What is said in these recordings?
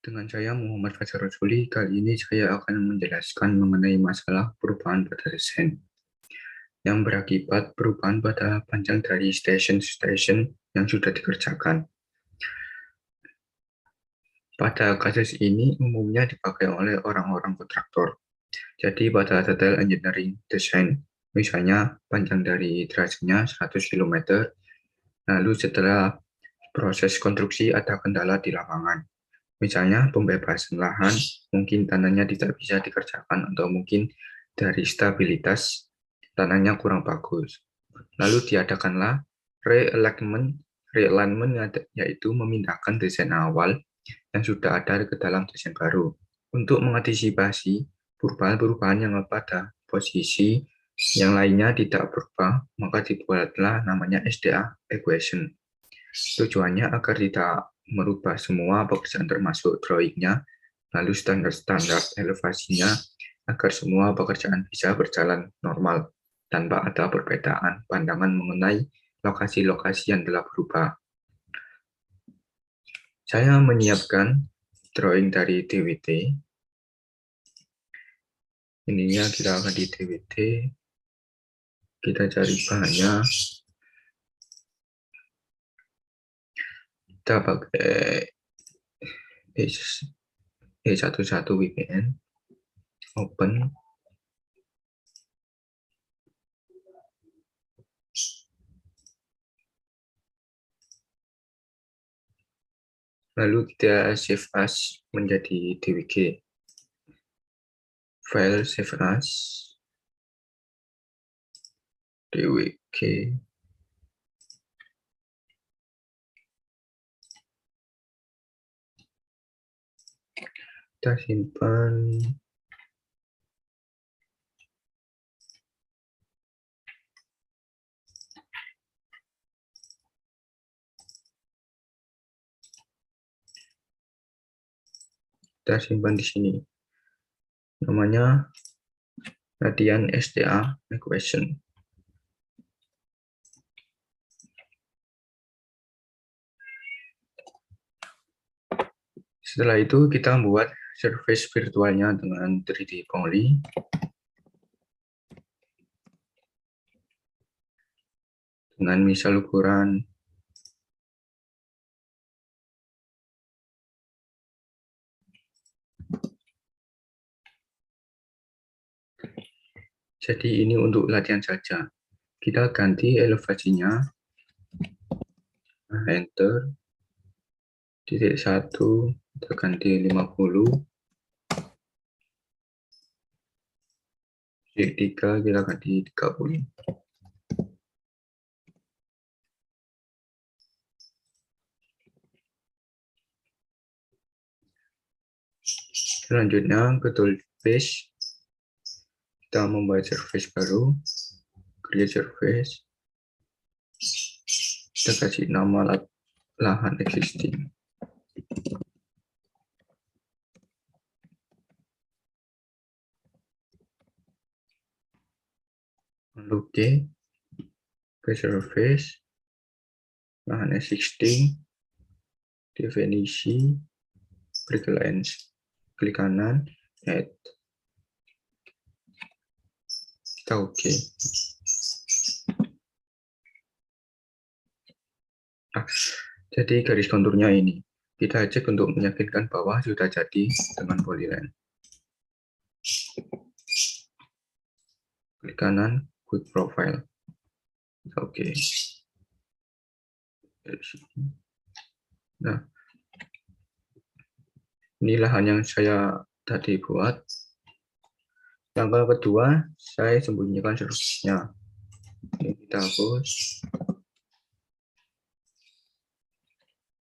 Dengan saya Muhammad Fajar Rojoli, kali ini saya akan menjelaskan mengenai masalah perubahan pada desain yang berakibat perubahan pada panjang dari station-station yang sudah dikerjakan. Pada kasus ini umumnya dipakai oleh orang-orang kontraktor. Jadi pada detail engineering design, misalnya panjang dari trasenya 100 km, lalu setelah proses konstruksi ada kendala di lapangan. Misalnya pembebasan lahan, mungkin tanahnya tidak bisa dikerjakan atau mungkin dari stabilitas tanahnya kurang bagus. Lalu diadakanlah realignment yaitu memindahkan desain awal yang sudah ada ke dalam desain baru. Untuk mengantisipasi perubahan-perubahan yang pada posisi yang lainnya tidak berubah, maka dibuatlah namanya SDA equation. Tujuannya agar tidak merubah semua pekerjaan termasuk drawingnya, lalu standar-standar elevasinya, agar semua pekerjaan bisa berjalan normal tanpa ada perbedaan pandangan mengenai lokasi-lokasi yang telah berubah. Saya menyiapkan drawing dari DWT. Ininya kita akan di DWT. Kita cari bahannya. Kita pakai E11 VPN. Open. Lalu kita save as menjadi DWG. File save as DWG. Kita simpan. Kita simpan di sini. Namanya Radian SDA equation. Setelah itu kita membuat surface virtualnya dengan 3D Poly. Dengan misal ukuran jadi ini untuk latihan saja. Kita ganti elevasinya. Enter. Titik 1 kita ganti 50. Titik 3 kita ganti 30. Selanjutnya ke toolbase, kita membuat surface baru, create surface, kita kasih nama lahan existing. Oke, ke surface, lahan existing, definisi, klik lens, klik kanan, add. Kita oke. Nah, jadi garis konturnya ini. Kita cek untuk meyakinkan bahwa sudah jadi dengan polyline. Klik kanan, quick profile. Oke. Nah, ini lahan yang saya tadi buat. Langkah kedua, saya sembunyikan surface-nya. Ini kita hapus.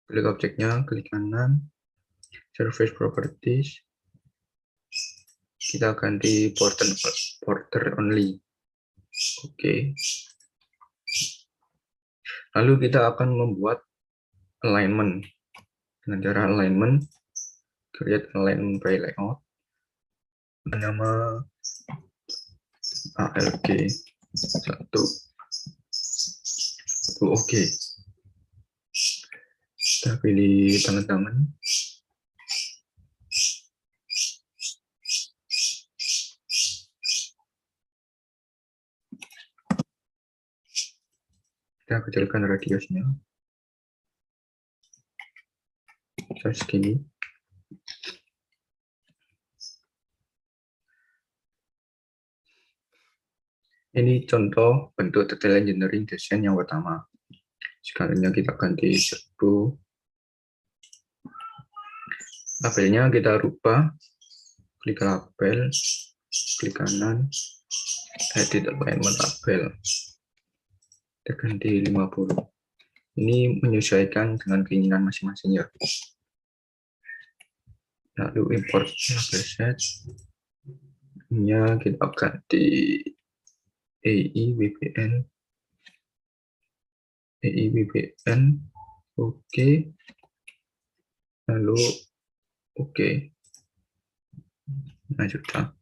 Klik objeknya, klik kanan, surface properties. Kita ganti border only. Oke. Lalu kita akan membuat alignment. Dengan cara alignment, create alignment by layout. Nama ALG 1. Oke. Kita pilih tangan-tangan. Kita kecilkan radiusnya segini. Ini contoh bentuk detail engineering desain yang pertama. Sekalinya kita ganti serbu. Labelnya kita rubah. Klik label, klik kanan, edit alignment label. Kita ganti 50. Ini menyesuaikan dengan keinginan masing-masing ya. Lalu import label set. Ini kita ganti EIWBN. Oke. Lalu oke. Nah, sudah.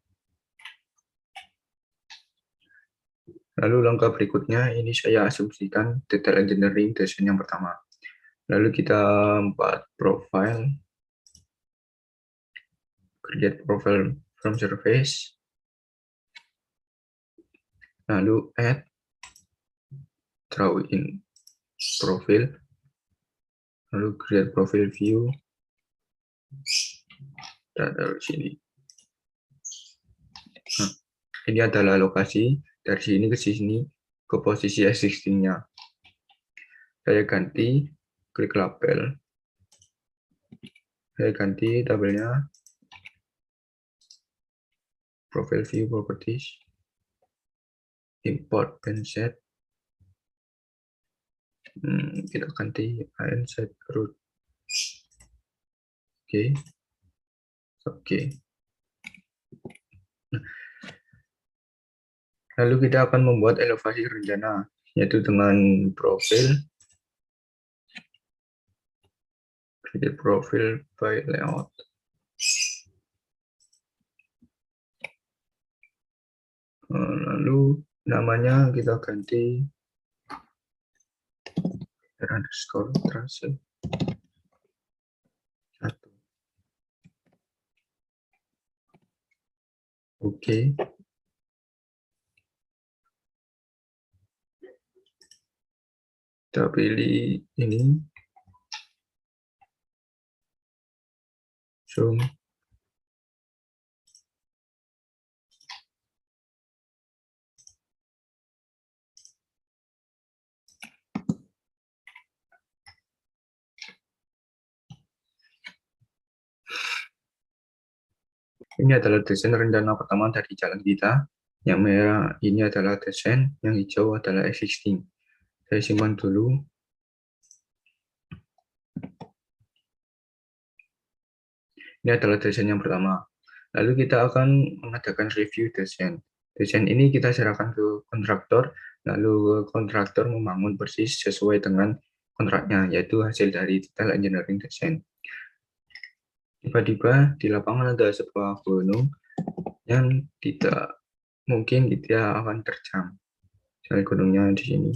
Lalu langkah berikutnya, ini saya asumsikan detail engineering desain yang pertama. Lalu kita buat profile, create profile from surface, lalu add, draw in profile, lalu create profile view, dan dari sini. Nah, ini adalah lokasi dari sini ke sini ke posisi existing-nya. Saya ganti, klik label, saya ganti tabelnya profile view properties, import pen set, kita ganti in set root. Oke. Lalu kita akan membuat elevasi rencana, yaitu dengan profil, create profile by layout. Lalu namanya kita ganti underscore trace 1. Oke. Kita pilih ini, zoom. Ini adalah desain rencana pertama dari jalan kita. Yang merah ini adalah desain, yang hijau adalah existing. Saya simpan dulu. Ini adalah desain yang pertama. Lalu kita akan mengadakan review desain. Desain ini kita serahkan ke kontraktor, lalu kontraktor membangun persis sesuai dengan kontraknya, yaitu hasil dari detail engineering desain. Tiba-tiba di lapangan ada sebuah gunung yang tidak mungkin dia akan terjang. Misalnya gunungnya di sini.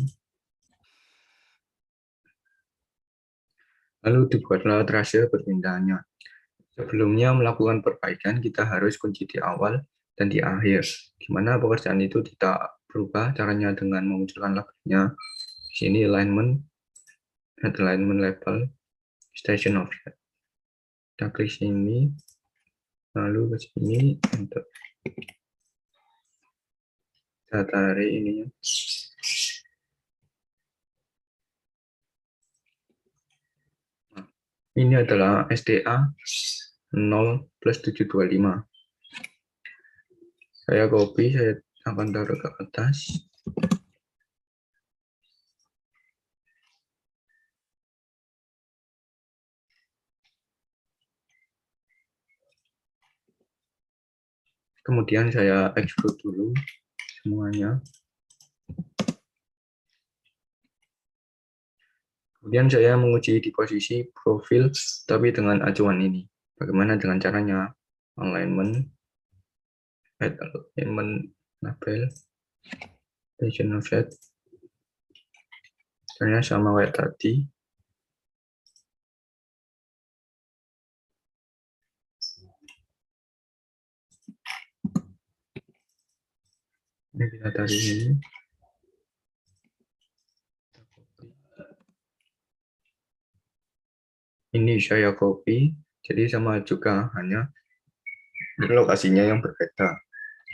Lalu dibuatlah trase perpindahannya. Sebelumnya melakukan perbaikan, kita harus kunci di awal dan di akhir. Gimana pekerjaan itu tidak berubah, caranya dengan memunculkan labelnya. Di sini alignment level, station offset. Kita klik sini, lalu ke sini, untuk kita tarik ininya. Ini adalah SDA 0 plus 725. Saya copy, saya akan taruh ke atas. Kemudian saya extrude dulu semuanya. Kemudian saya menguji di posisi profil, tapi dengan acuan ini. Bagaimana dengan caranya? Alignment, add alignment label, station offset. Caranya sama kayak tadi. Ini kita tarik ini. Ini saya copy, jadi sama juga, hanya lokasinya yang berbeda.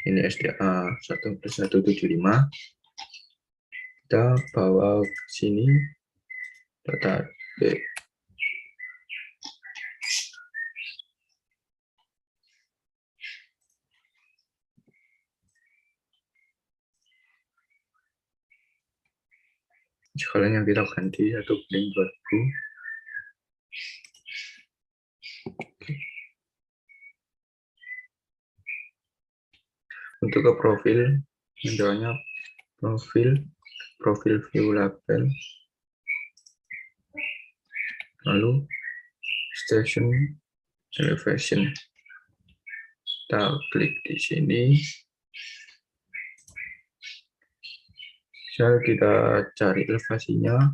Ini SDA 1+175, kita bawa ke sini, data B. Sekalian yang kita ganti 1/2000. Untuk ke profil, misalnya profil view label, lalu station elevation. Kita klik di sini. Misal kita cari elevasinya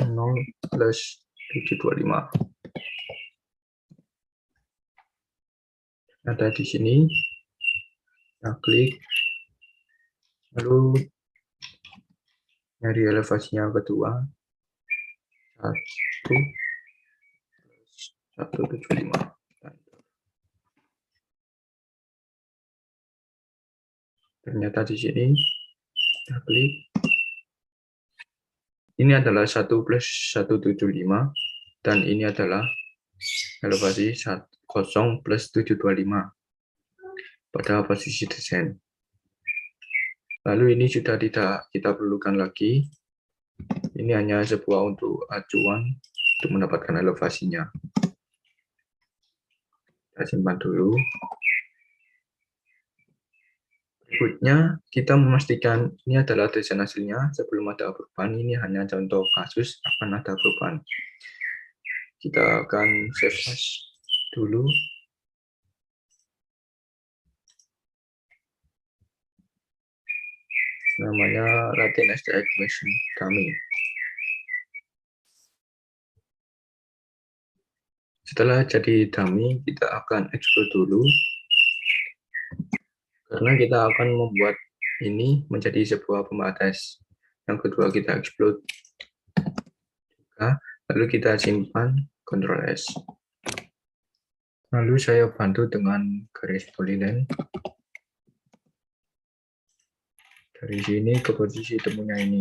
0+725. Ada di sini. Kita klik, lalu dari elevasinya kedua 1+175. Ternyata di sini kita klik, ini adalah 1+175 dan ini adalah elevasi 0+725 pada posisi desain. Lalu ini sudah tidak kita perlukan lagi. Ini hanya sebuah untuk acuan untuk mendapatkan elevasinya. Kita simpan dulu. Berikutnya, kita memastikan ini adalah desain aslinya sebelum ada perubahan. Ini hanya contoh kasus akan ada perubahan. Kita akan save as dulu. Namanya Latin SDA Equation Dummy. Setelah jadi dummy, kita akan explode dulu. Karena kita akan membuat ini menjadi sebuah pembatas. Yang kedua kita explode juga, lalu kita simpan, Ctrl S. Lalu saya bantu dengan garis polyline. Dari sini ke posisi temunya ini.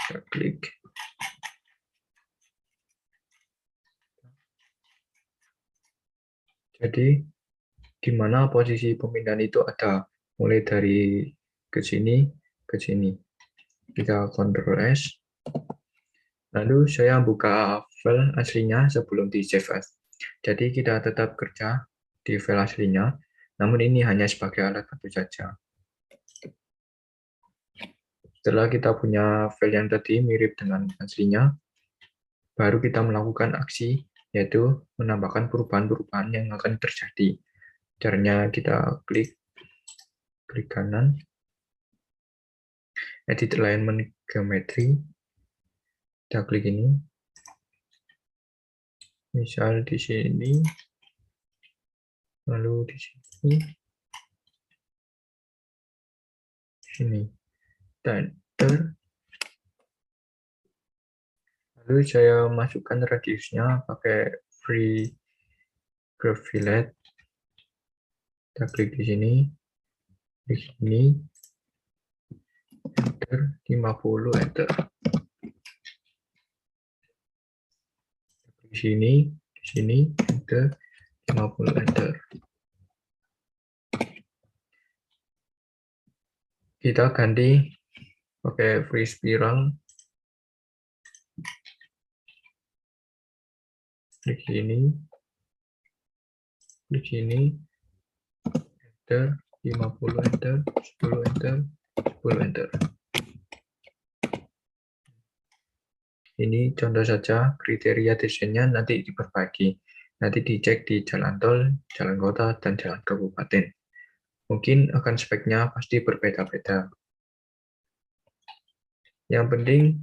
Kita klik. Jadi, di mana posisi pemindahan itu ada, mulai dari ke sini, ke sini. Kita Ctrl S. Lalu saya buka file aslinya sebelum di save as. Jadi kita tetap kerja di file aslinya, namun ini hanya sebagai alat bantu saja. Setelah kita punya file yang tadi mirip dengan aslinya, baru kita melakukan aksi, yaitu menambahkan perubahan-perubahan yang akan terjadi. Caranya kita klik kanan, edit alignment geometry, kita klik ini, misal di sini, lalu di sini, sini, dan enter. Lalu saya masukkan radiusnya pakai free curve fillet. Kita klik di sini, enter, 50, enter. Di sini, enter, 50, enter. Kita ganti pakai free spiral. Klik sini, enter, 50, enter, 10, enter, 10, enter. Ini contoh saja, kriteria desainnya nanti diperbaiki. Nanti dicek di jalan tol, jalan kota, dan jalan kabupaten. Mungkin akan speknya pasti berbeda-beda. Yang penting,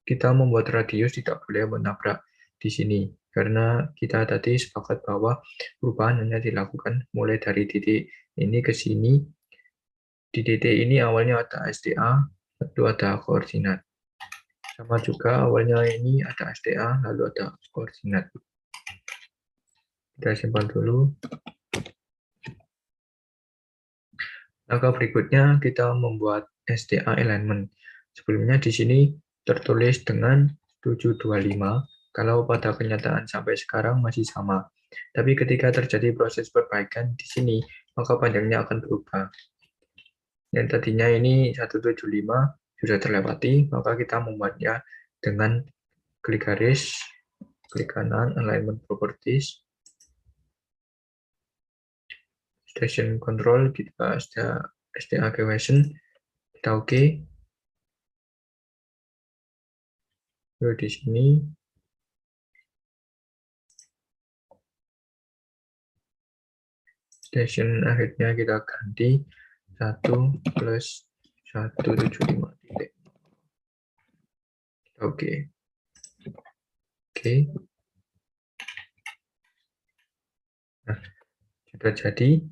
kita membuat radius tidak boleh menabrak di sini. Karena kita tadi sepakat bahwa perubahan hanya dilakukan mulai dari titik ini ke sini, Di titik ini awalnya ada STA, lalu ada koordinat. Sama juga awalnya ini ada STA, lalu ada koordinat. Kita simpan dulu. Langkah berikutnya kita membuat STA alignment. Sebelumnya di sini tertulis dengan 725, kalau pada kenyataan sampai sekarang masih sama. Tapi ketika terjadi proses perbaikan di sini, maka panjangnya akan berubah. Yang tadinya ini 175 sudah terlewati, maka kita membuatnya dengan klik garis, klik kanan, alignment properties, station control, kita STA question, kita oke. Lalu di sini station akhirnya kita ganti 1 plus 175 titik. Oke. Oke. Nah, sudah jadi.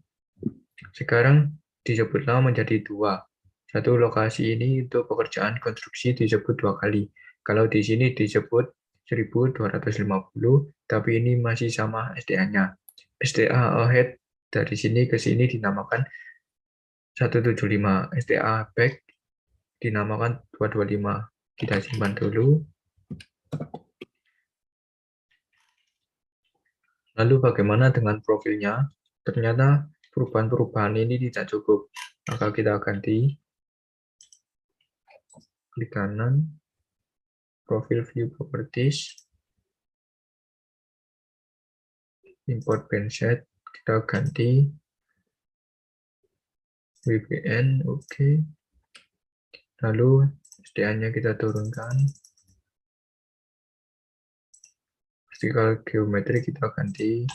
Sekarang disebutlah menjadi 2. Satu lokasi ini untuk pekerjaan konstruksi disebut 2 kali. Kalau di sini disebut 1250, tapi ini masih sama SDA-nya. SDA ahead dari sini ke sini dinamakan 175, SDA back dinamakan 225. Kita simpan dulu. Lalu bagaimana dengan profilnya? Ternyata perubahan-perubahan ini tidak cukup. Maka kita ganti, klik kanan, profil view properties, import bandset, kita ganti VPN, oke. Lalu SDA-nya kita turunkan, vertical geometry kita ganti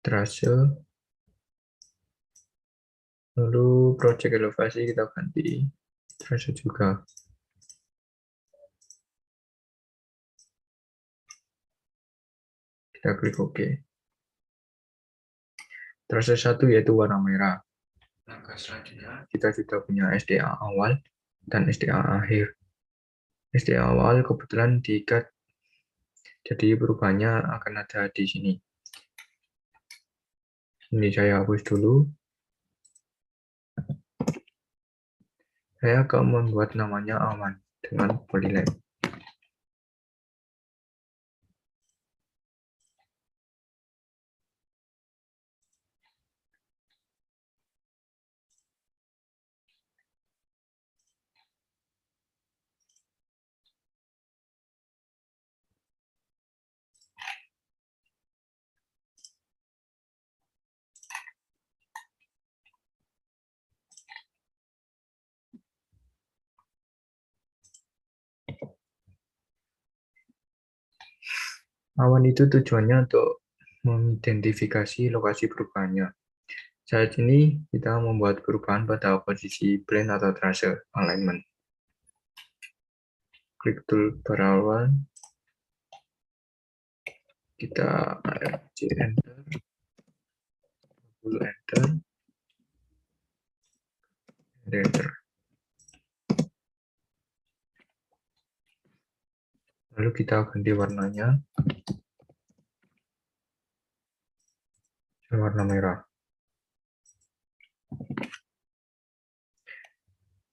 trase, lalu project elevasi kita ganti trase juga. Kita klik OK. Trase 1 yaitu warna merah. Langkah selanjutnya kita sudah punya SDA awal dan SDA akhir. SDA awal kebetulan diikat, jadi perubahannya akan ada di sini. Ini saya hapus dulu. Saya akan membuat namanya aman dengan polyline. Awan itu tujuannya untuk mengidentifikasi lokasi perubahannya. Saat ini kita membuat perubahan pada posisi plane atau trase alignment. Klik toolbar awal, kita ARC enter, enter, enter. Lalu kita ganti warnanya, warna merah.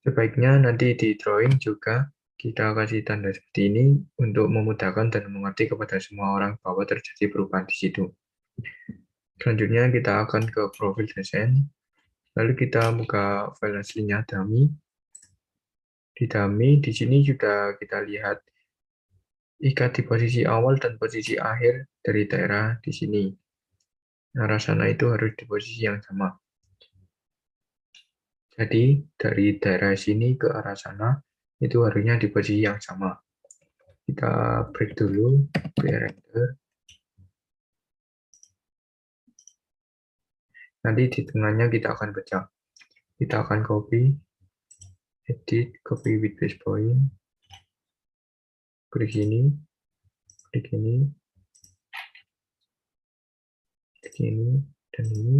Sebaiknya nanti di drawing juga kita kasih tanda seperti ini untuk memudahkan dan mengerti kepada semua orang bahwa terjadi perubahan di situ. Selanjutnya kita akan ke profil desain, lalu kita buka file aslinya dummy. Di dummy di sini sudah kita lihat ikat di posisi awal dan posisi akhir dari daerah di sini. Arah sana itu harus di posisi yang sama. Jadi dari daerah sini ke arah sana itu harusnya di posisi yang sama. Kita break dulu, render. Nanti di tengahnya kita akan pecah. Kita akan copy, edit, copy with paste point, klik ini, klik ini, klik ini, dan ini.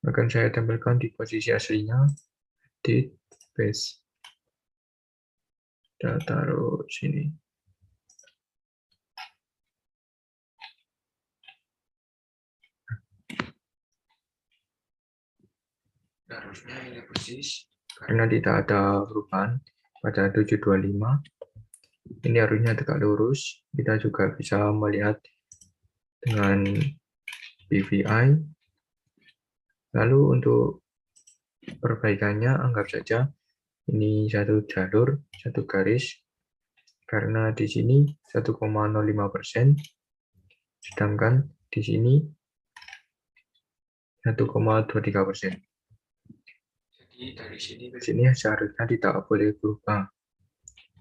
Akan saya tempelkan di posisi aslinya, di base. Kita taruh sini. Harusnya ini persis, karena tidak ada perubahan pada 725. Ini harusnya tegak lurus. Kita juga bisa melihat dengan PVI. Lalu untuk perbaikannya, anggap saja ini satu jalur, satu garis, karena di sini 1,05%, sedangkan di sini 1,23%. Jadi dari sini ke sini seharusnya tidak boleh berubah.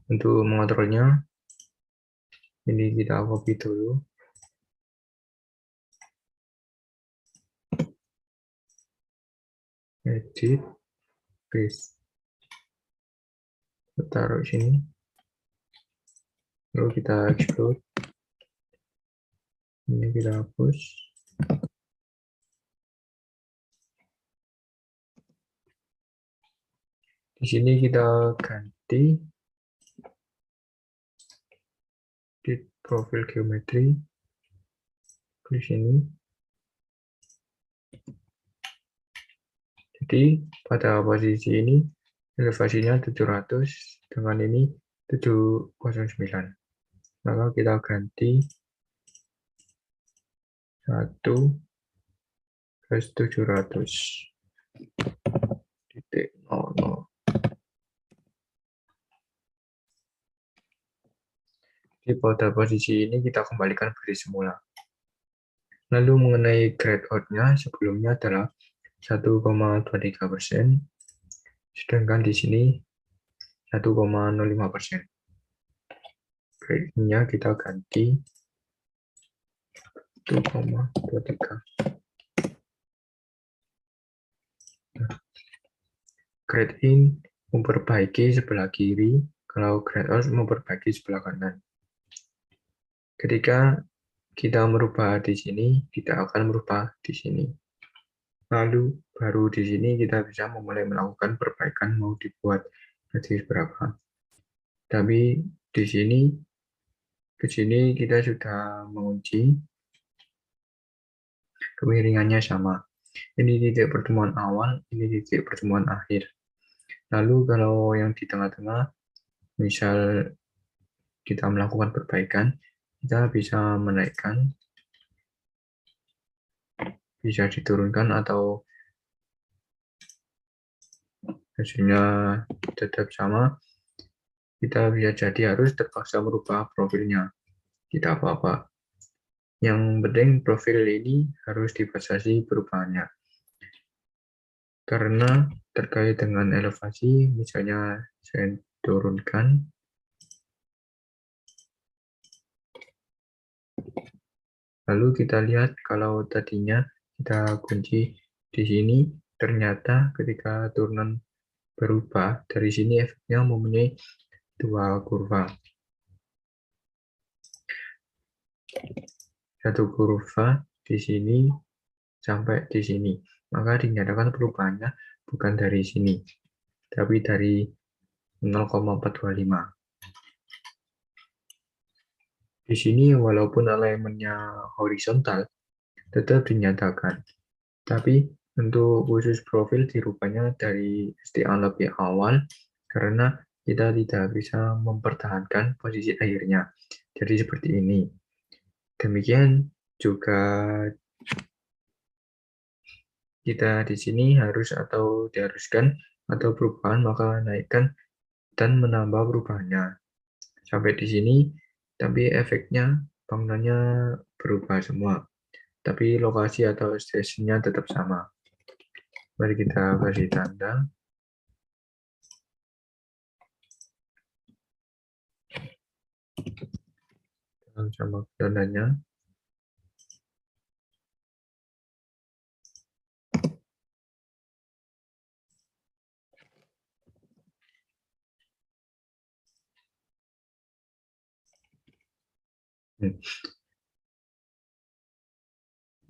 Untuk mengontrolnya, ini kita copy dulu. Edit, paste. Kita taruh sini. Lalu kita explode. Ini kita hapus. Di sini kita ganti di profil geometri. Di sini. Jadi pada posisi ini elevasinya 700 dengan ini 709. Maka kita ganti 1+700 titik 00. Di pada posisi ini kita kembalikan baris semula. Lalu mengenai grade out-nya sebelumnya adalah 1,23%, sedangkan di sini 1,05%. Grade-nya kita ganti 1,23. Grade in memperbaiki sebelah kiri, kalau grade out memperbaiki sebelah kanan. Ketika kita merubah di sini, tidak akan merubah di sini. Lalu baru di sini kita bisa mulai melakukan perbaikan mau dibuat radius berapa. Tapi di sini ke sini kita sudah mengunci kemiringannya sama. Ini titik pertemuan awal, ini titik pertemuan akhir. Lalu kalau yang di tengah-tengah, misal kita melakukan perbaikan, kita bisa menaikkan, bisa diturunkan, atau hasilnya tetap sama. Kita bisa jadi harus terpaksa merubah profilnya. Tidak apa-apa. Yang penting profil ini harus dibatasi perubahannya. Karena terkait dengan elevasi, misalnya saya turunkan, lalu kita lihat kalau tadinya kita kunci di sini, ternyata ketika turunan berubah, dari sini efeknya mempunyai dua kurva. Satu kurva di sini sampai di sini. Maka dinyatakan perubahannya bukan dari sini, tapi dari 0,425. Di sini walaupun alignment-nya horizontal, tetap dinyatakan. Tapi untuk khusus profil dirubahnya dari STA lebih awal karena kita tidak bisa mempertahankan posisi akhirnya. Jadi seperti ini. Demikian juga kita di sini harus atau diharuskan atau perubahan maka naikkan dan menambah perubahannya. Sampai di sini, tapi efeknya bangunannya berubah semua. Tapi lokasi atau stasiunnya tetap sama. Mari kita kasih tanda. Sama tandanya.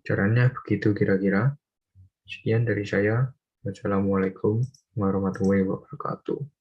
Caranya begitu kira-kira. Sekian dari saya. Wassalamualaikum warahmatullahi wabarakatuh.